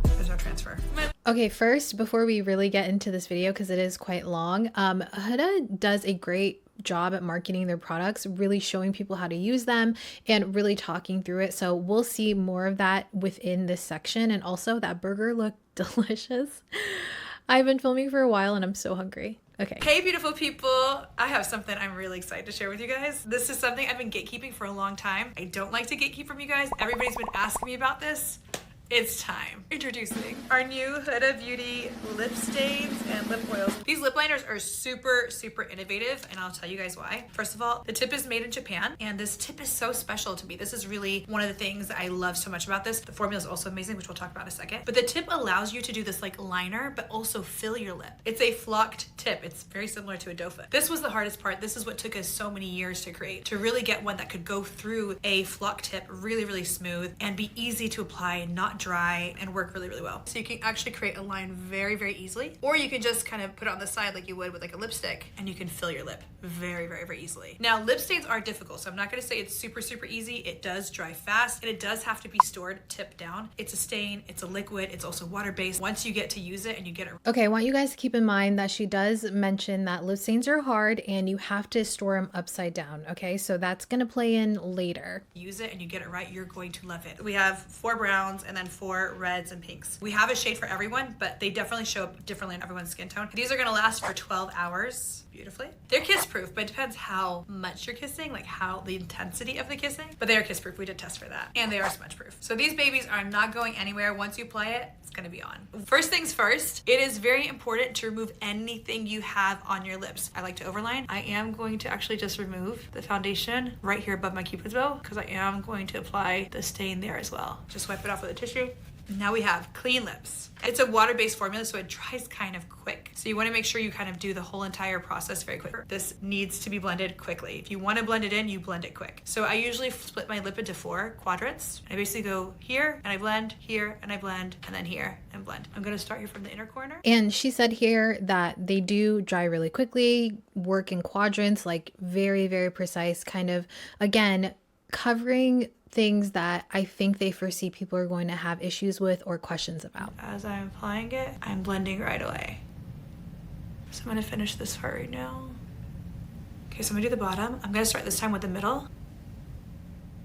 There's no transfer. Okay, first, before we really get into this video, because it is quite long, Huda does a great job at marketing their products, really showing people how to use them and really talking through it. So we'll see more of that within this section. And also that burger looked delicious. I've been filming for a while and I'm so hungry. Okay. Hey, beautiful people. I have something I'm really excited to share with you guys. This is something I've been gatekeeping for a long time. I don't like to gatekeep from you guys. Everybody's been asking me about this. It's time. Introducing our new Huda Beauty lip stains and lip oils. These lip liners are super, super innovative, and I'll tell you guys why. First of all, the tip is made in Japan, and this tip is so special to me. This is really one of the things that I love so much about this. The formula is also amazing, which we'll talk about in a second. But the tip allows you to do this like liner, but also fill your lip. It's a flocked tip. It's very similar to a doe foot. This was the hardest part. This is what took us so many years to create, to really get one that could go through a flock tip really, really smooth and be easy to apply, not dry, and work really, really well. So you can actually create a line very, very easily, or you can just kind of put it on the side like you would with like a lipstick, and you can fill your lip very, very, very easily. Now, lip stains are difficult, so I'm not gonna say it's super, super easy. It does dry fast, and it does have to be stored tip down. It's a stain, it's a liquid, it's also water-based. Once you get to use it and you get it. Okay, I want you guys to keep in mind that she does mention that lip stains are hard and you have to store them upside down, okay? So that's gonna play in later. Use it and you get it right, you're going to love it. We have 4 browns and then 4 reds and pinks. We have a shade for everyone, but they definitely show up differently in everyone's skin tone. These are gonna last for 12 hours beautifully. They're kiss proof, but it depends how much you're kissing, like how the intensity of the kissing, but they are kiss proof. We did test for that. And they are smudge proof. So these babies are not going anywhere. Once you apply it, it's gonna be on. First things first, it is very important to remove anything you have on your lips. I like to overline. I am going to actually just remove the foundation right here above my cupid's bow, because I am going to apply the stain there as well. Just wipe it off with a tissue. Now we have clean lips. It's a water-based formula, so it dries kind of quick. So you want to make sure you kind of do the whole entire process very quick. This needs to be blended quickly. If you want to blend it in, you blend it quick. So I usually split my lip into 4 quadrants. I basically go here and I blend, here and I blend, and then here and blend. I'm going to start here from the inner corner. And she said here that they do dry really quickly, work in quadrants, like very, very precise, kind of, again, covering things that I think they foresee people are going to have issues with or questions about. As I'm applying it, I'm blending right away. So I'm gonna finish this part right now. Okay, so I'm gonna do the bottom. I'm gonna start this time with the middle.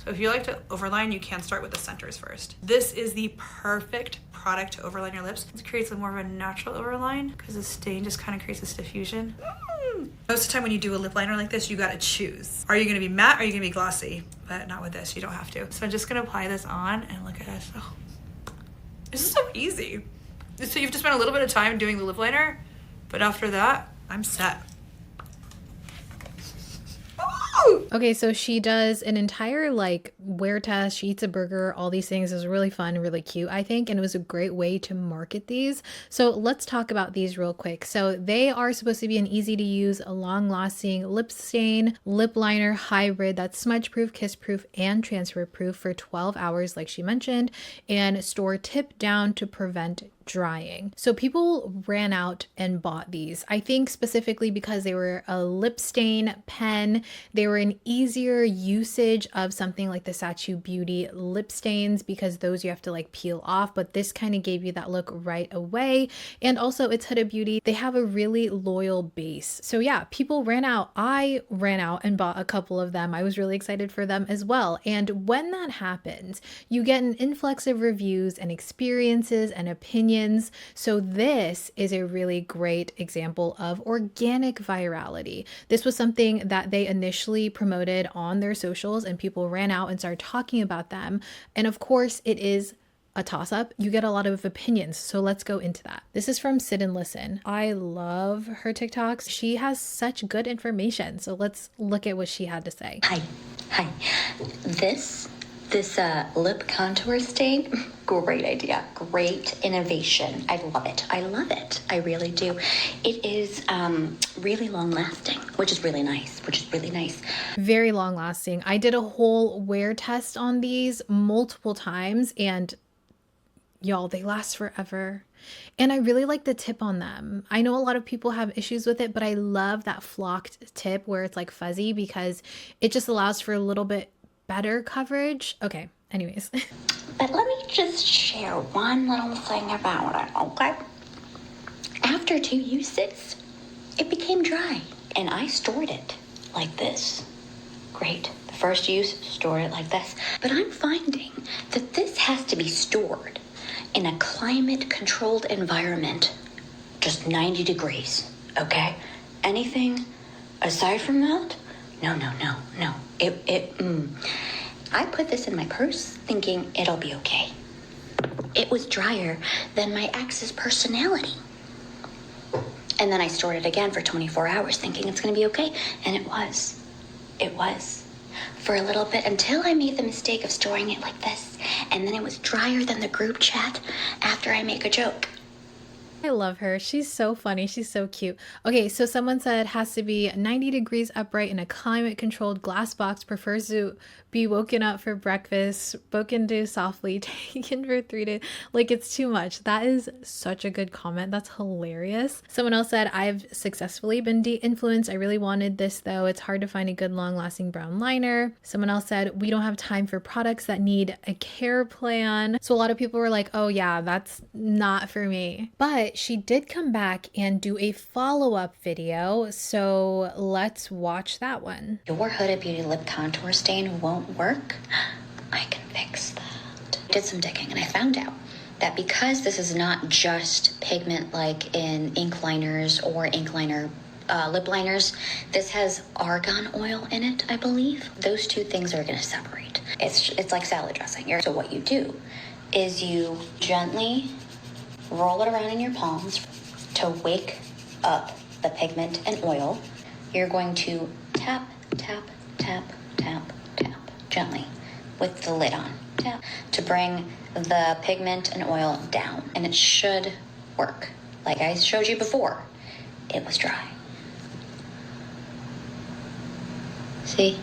So if you like to overline, you can start with the centers first. This is the perfect product to overline your lips. It creates a more of a natural overline because the stain just kind of creates this diffusion. Most of the time when you do a lip liner like this, you gotta choose. Are you gonna be matte or are you gonna be glossy? But not with this, you don't have to. So I'm just gonna apply this on and look at this. Oh, this is so easy. So you have to spend a little bit of time doing the lip liner, but after that, I'm set. Okay, so she does an entire like wear test. She eats a burger, all these things. It was really fun, really cute, I think, and it was a great way to market these. So let's talk about these real quick. So they are supposed to be an easy to use, a long lasting lip stain, lip liner hybrid that's smudge proof, kiss proof, and transfer proof for 12 hours, like she mentioned, and store tip down to prevent drying. So people ran out and bought these. I think specifically because they were a lip stain pen. They were an easier usage of something like the Sachu Beauty lip stains, because those you have to like peel off, but this kind of gave you that look right away. And also it's Huda Beauty. They have a really loyal base. So yeah, people ran out. I ran out and bought a couple of them. I was really excited for them as well. And when that happens, you get an influx of reviews and experiences and opinions. So this is a really great example of organic virality. This was something that they initially promoted on their socials and people ran out and started talking about them. And of course it is a toss-up. You get a lot of opinions. So let's go into that. This is from Sit and Listen. I love her TikToks. She has such good information. So let's look at what she had to say. Hi. This lip contour stain, great idea, great innovation. I love it. I really do. It is really long lasting, which is really nice. Very long lasting. I did a whole wear test on these multiple times and y'all, they last forever. And I really like the tip on them. I know a lot of people have issues with it, but I love that flocked tip where it's like fuzzy because it just allows for a little bit better coverage. Okay, anyways. But let me just share one little thing about it, okay? After 2 uses, it became dry, and I stored it like this. Great. The first use, stored it like this. But I'm finding that this has to be stored in a climate-controlled environment just 90 degrees, okay? Anything aside from that? No. I put this in my purse thinking it'll be okay. It was drier than my ex's personality. And then I stored it again for 24 hours thinking it's gonna be okay. And it was. It was. For a little bit until I made the mistake of storing it like this. And then it was drier than the group chat after I make a joke. I love her. She's so funny. She's so cute. Okay, so someone said has to be 90 degrees upright in a climate-controlled glass box, prefers to be woken up for breakfast, spoken to softly, taken for 3 days. Like, it's too much. That is such a good comment. That's hilarious. Someone else said, I've successfully been de-influenced. I really wanted this though. It's hard to find a good long-lasting brown liner. Someone else said, we don't have time for products that need a care plan. So a lot of people were like, oh yeah, that's not for me. But she did come back and do a follow-up video. So let's watch that one. Your Huda Beauty lip contour stain won't work. I can fix that. I did some digging and I found out that because this is not just pigment like in ink liners or ink liner lip liners, this has argan oil in it, I believe. Those two things are gonna separate. It's like salad dressing. So what you do is you gently roll it around in your palms to wake up the pigment and oil. You're going to tap, tap, tap, tap, tap, gently with the lid on. Tap to bring the pigment and oil down. And it should work. Like I showed you before, it was dry. See?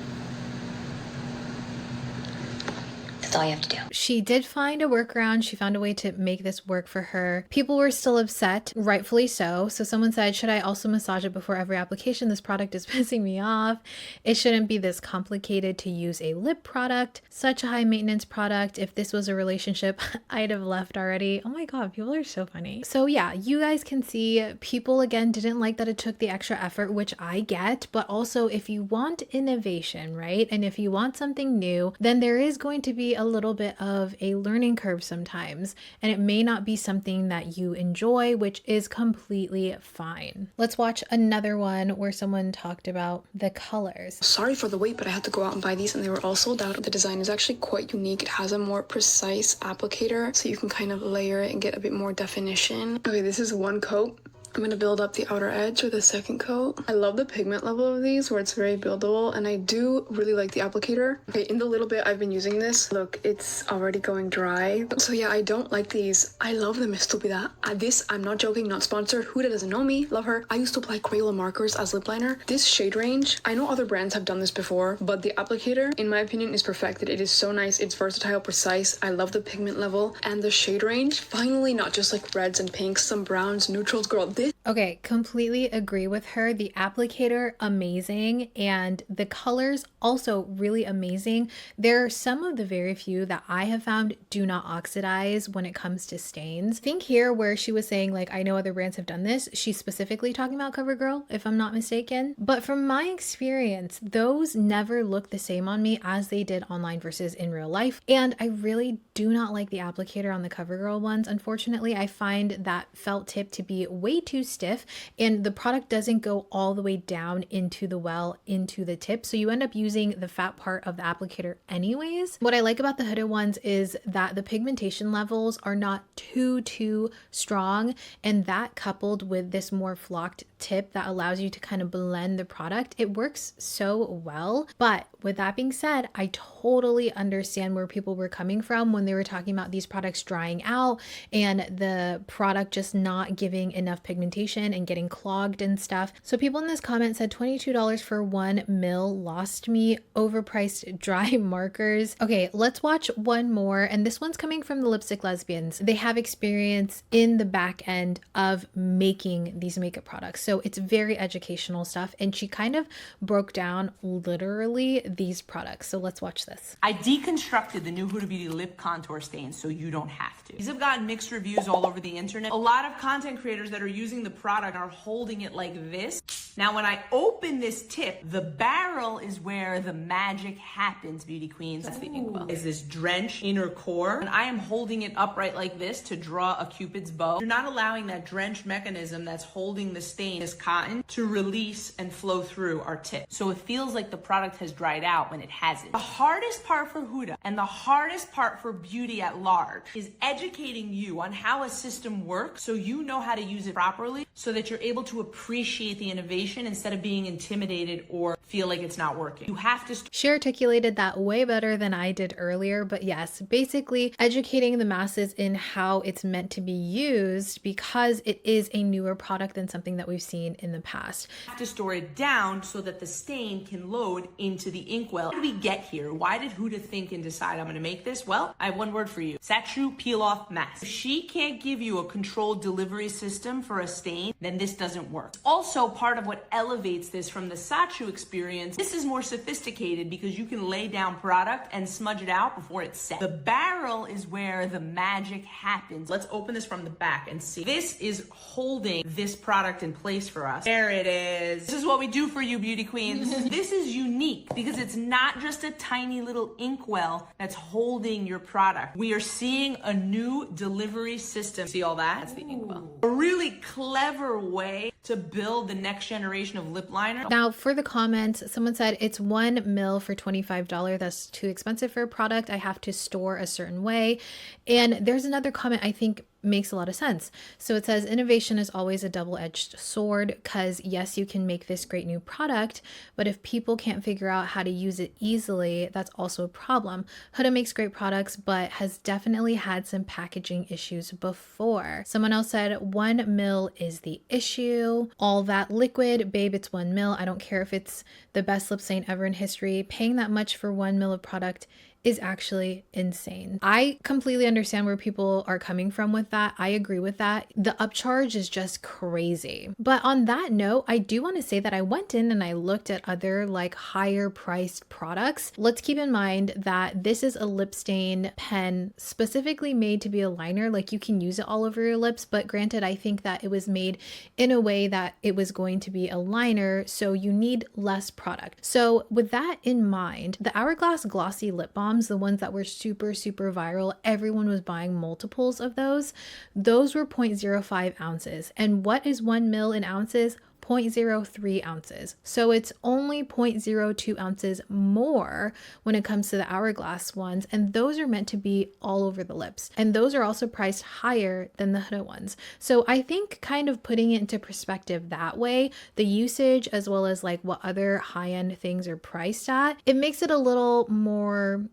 That's all you have to do. She did find a workaround. She found a way to make this work for her. People were still upset, rightfully so. So someone said, should I also massage it before every application? This product is pissing me off. It shouldn't be this complicated to use a lip product. Such a high maintenance product. If this was a relationship, I'd have left already. Oh my God, people are so funny. So yeah, you guys can see people again didn't like that it took the extra effort, which I get, but also if you want innovation, right? And if you want something new, then there is going to be a little bit of a learning curve sometimes, and it may not be something that you enjoy, which is completely fine. Let's watch another one where someone talked about the colors. Sorry for the wait, but I had to go out and buy these and they were all sold out. The design is actually quite unique. It has a more precise applicator, so you can kind of layer it and get a bit more definition. Okay, this is one coat. I'm gonna build up the outer edge with a second coat. I love the pigment level of these where it's very buildable, and I do really like the applicator. Okay, in the little bit I've been using this, look, it's already going dry. So yeah, I don't like these. I love them, estúpida. This, I'm not joking, not sponsored. Huda doesn't know me, love her. I used to apply Crayola markers as lip liner. This shade range, I know other brands have done this before, but the applicator, in my opinion, is perfected. It is so nice, it's versatile, precise. I love the pigment level and the shade range. Finally, not just like reds and pinks, some browns, neutrals, girl. Okay, completely agree with her. The applicator, amazing, and the colors also really amazing. There are some of the very few that I have found do not oxidize when it comes to stains. I think here where she was saying like, I know other brands have done this, she's specifically talking about CoverGirl, if I'm not mistaken. But from my experience, those never look the same on me as they did online versus in real life. And I really do not like the applicator on the CoverGirl ones. Unfortunately, I find that felt tip to be way too stiff, and the product doesn't go all the way down into the well, into the tip. So you end up using the fat part of the applicator anyways. What I like about the Huda ones is that the pigmentation levels are not too strong, and that coupled with this more flocked tip that allows you to kind of blend the product, it works so well. But with that being said, I totally understand where people were coming from when they were talking about these products drying out and the product just not giving enough pigmentation and getting clogged and stuff. So people in this comment said $22 for 1 ml lost me, overpriced dry markers. Okay, let's watch one more, and this one's coming from the Lipstick Lesbians. They have experience in the back end of making these makeup products, so it's very educational stuff, and she kind of broke down literally these products. So let's watch this. I deconstructed the new Huda Beauty lip contour stains so you don't have to. These have gotten mixed reviews all over the internet. A lot of content creators that are using the product are holding it like this. Now, when I open this tip, the barrel is where the magic happens, beauty queens. That's the inkwell. Is this drenched inner core, and I am holding it upright like this to draw a Cupid's bow. You're not allowing that drenched mechanism that's holding the stain, this cotton, to release and flow through our tip. So it feels like the product has dried out when it hasn't. The hardest part for Huda and the hardest part for beauty at large is educating you on how a system works so you know how to use it properly so that you're able to appreciate the innovation instead of being intimidated or feel like it's not working. You have to. She articulated that way better than I did earlier, but yes, basically educating the masses in how it's meant to be used because it is a newer product than something that we've seen in the past. You have to store it down so that the stain can load into the inkwell. How did we get here? Why did Huda think and decide I'm gonna make this? Well, I have one word for you. Satchu peel off mask. If she can't give you a controlled delivery system for a stain, then this doesn't work. Also, part of what elevates this from the Satchu experience, this is more sophisticated because you can lay down product and smudge it out before it's set. The barrel is where the magic happens. Let's open this from the back and see. This is holding this product in place for us. There it is. This is what we do for you, beauty queens. This is unique because it's not just a tiny little inkwell that's holding your product. We are seeing a new delivery system. See all that? That's the inkwell. A really clever way to build the next generation of lip liner. Now, for the comments, someone said it's 1 ml for $25. That's too expensive for a product. I have to store a certain way. And there's another comment I think makes a lot of sense. So it says innovation is always a double-edged sword because yes, you can make this great new product, but if people can't figure out how to use it easily, that's also a problem. Huda makes great products, but has definitely had some packaging issues before. Someone else said 1 ml is the issue. All that liquid, babe, it's 1 ml. I don't care if it's the best lip stain ever in history. Paying that much for 1 ml of product is actually insane. I completely understand where people are coming from with that. I agree with that. The upcharge is just crazy. But on that note, I do want to say that I went in and I looked at other like higher priced products. Let's keep in mind that this is a lip stain pen specifically made to be a liner. Like you can use it all over your lips, but granted, I think that it was made in a way that it was going to be a liner, so you need less product. So with that in mind, the Hourglass Glossy Lip Balm, the ones that were super viral, everyone was buying multiples of those. Those were 0.05 ounces. And what is 1 ml in ounces? 0.03 ounces. So it's only 0.02 ounces more when it comes to the Hourglass ones. And those are meant to be all over the lips. And those are also priced higher than the Huda ones. So I think kind of putting it into perspective that way, the usage as well as like what other high-end things are priced at, it makes it a little more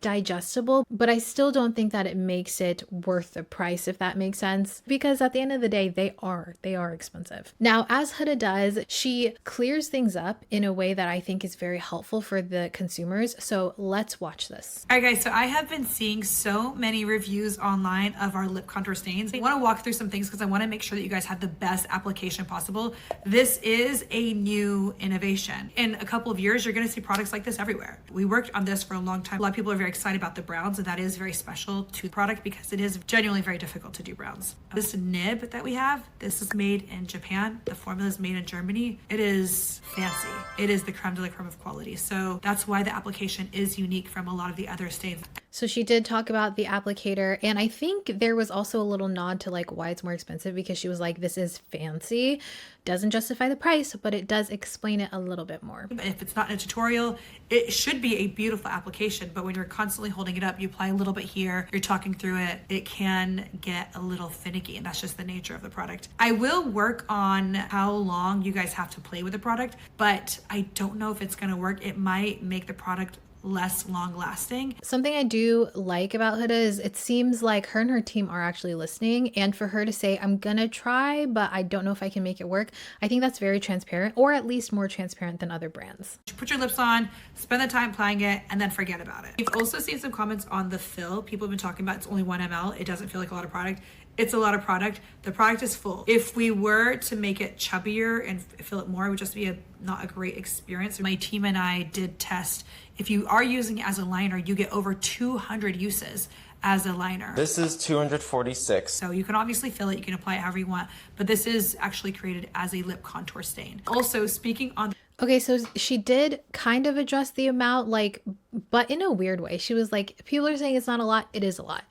digestible, but I still don't think that it makes it worth the price, if that makes sense, because at the end of the day, they are expensive. Now, as Huda does, she clears things up in a way that I think is very helpful for the consumers. So let's watch this. All right, guys, so I have been seeing so many reviews online of our lip contour stains. I want to walk through some things because I want to make sure that you guys have the best application possible. This is a new innovation. In a couple of years, you're going to see products like this everywhere. We worked on this for a long time. A lot of people are very excited about the browns, and that is very special to the product because it is genuinely very difficult to do browns. This nib that we have, this is made in Japan. The formula is made in Germany. It is fancy. It is the creme de la creme of quality. So that's why the application is unique from a lot of the other stains. So she did talk about the applicator, and I think there was also a little nod to like why it's more expensive because she was like, this is fancy. Doesn't justify the price, but it does explain it a little bit more. If it's not in a tutorial, it should be a beautiful application, but when you're constantly holding it up, you apply a little bit here, you're talking through it, it can get a little finicky, and that's just the nature of the product. I will work on how long you guys have to play with the product, but I don't know if it's gonna work. It might make the product less long lasting. Something I do like about Huda is it seems like her and her team are actually listening, and for her to say, I'm gonna try, but I don't know if I can make it work, I think that's very transparent, or at least more transparent than other brands. Put your lips on, spend the time applying it, and then forget about it. We've also seen some comments on the fill. People have been talking about it's only 1 ml. It doesn't feel like a lot of product. It's a lot of product. The product is full. If we were to make it chubbier and fill it more, it would just be not a great experience. My team and I did test. If you are using it as a liner, you get over 200 uses as a liner. This is 246. So you can obviously fill it, you can apply it however you want, but this is actually created as a lip contour stain. Also, speaking on... Okay, so she did kind of adjust the amount, like, but in a weird way. She was like, people are saying it's not a lot, it is a lot.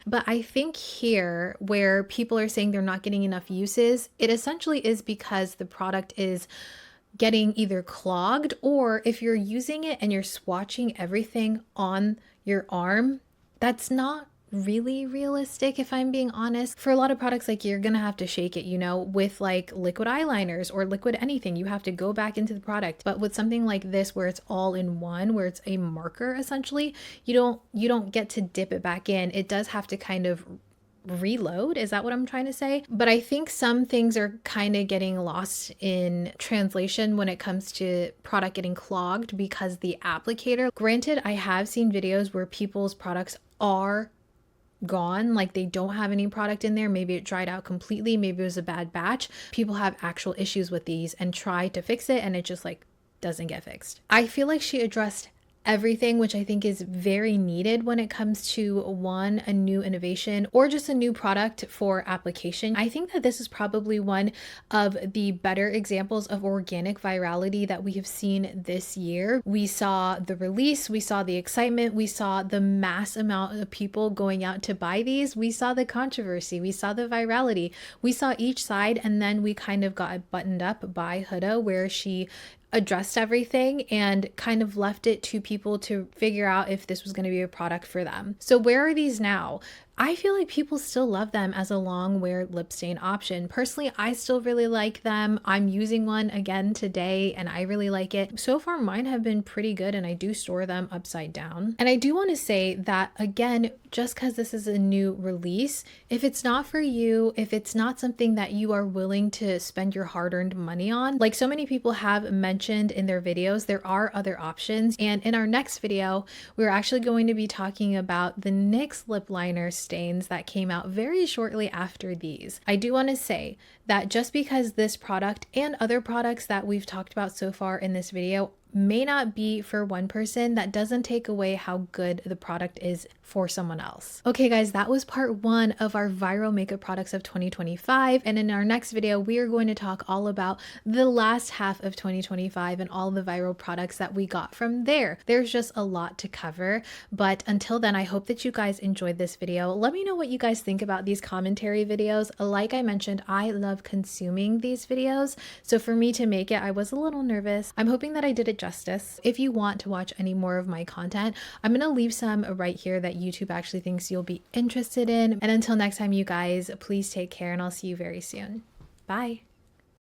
But I think here, where people are saying they're not getting enough uses, it essentially is because the product is getting either clogged, or if you're using it and you're swatching everything on your arm, that's not really realistic, if I'm being honest. For a lot of products, like, you're gonna have to shake it, you know, with like liquid eyeliners or liquid anything, you have to go back into the product. But with something like this, where it's all in one, where it's a marker essentially, you don't get to dip it back in. It does have to kind of reload. Is that what I'm trying to say? But I think some things are kind of getting lost in translation when it comes to product getting clogged because the applicator. Granted, I have seen videos where people's products are gone, like they don't have any product in there. Maybe it dried out completely, maybe it was a bad batch. People have actual issues with these and try to fix it, and it just like doesn't get fixed. I feel like she addressed everything, which I think is very needed when it comes to a new innovation or just a new product for application. I think that this is probably one of the better examples of organic virality that we have seen this year. We saw the release, we saw the excitement, we saw the mass amount of people going out to buy these, we saw the controversy, we saw the virality, we saw each side, and then we kind of got buttoned up by Huda, where she addressed everything and kind of left it to people to figure out if this was going to be a product for them. So where are these now? I feel like people still love them as a long wear lip stain option. Personally, I still really like them. I'm using one again today and I really like it. So far, mine have been pretty good, and I do store them upside down. And I do want to say that, again, just because this is a new release, if it's not for you, if it's not something that you are willing to spend your hard-earned money on, like so many people have mentioned in their videos, there are other options. And in our next video, we're actually going to be talking about the NYX lip liner stains that came out very shortly after these. I do want to say that just because this product and other products that we've talked about so far in this video may not be for one person, that doesn't take away how good the product is for someone else. Okay guys, that was part 1 of our viral makeup products of 2025, and in our next video we are going to talk all about the last half of 2025 and all the viral products that we got from there. There's just a lot to cover, but until then, I hope that you guys enjoyed this video. Let me know what you guys think about these commentary videos. Like I mentioned, I love consuming these videos, so for me to make it, I was a little nervous. I'm hoping that I did it justice. If you want to watch any more of my content, I'm gonna leave some right here that YouTube actually thinks you'll be interested in. And until next time, you guys, please take care, and I'll see you very soon. Bye.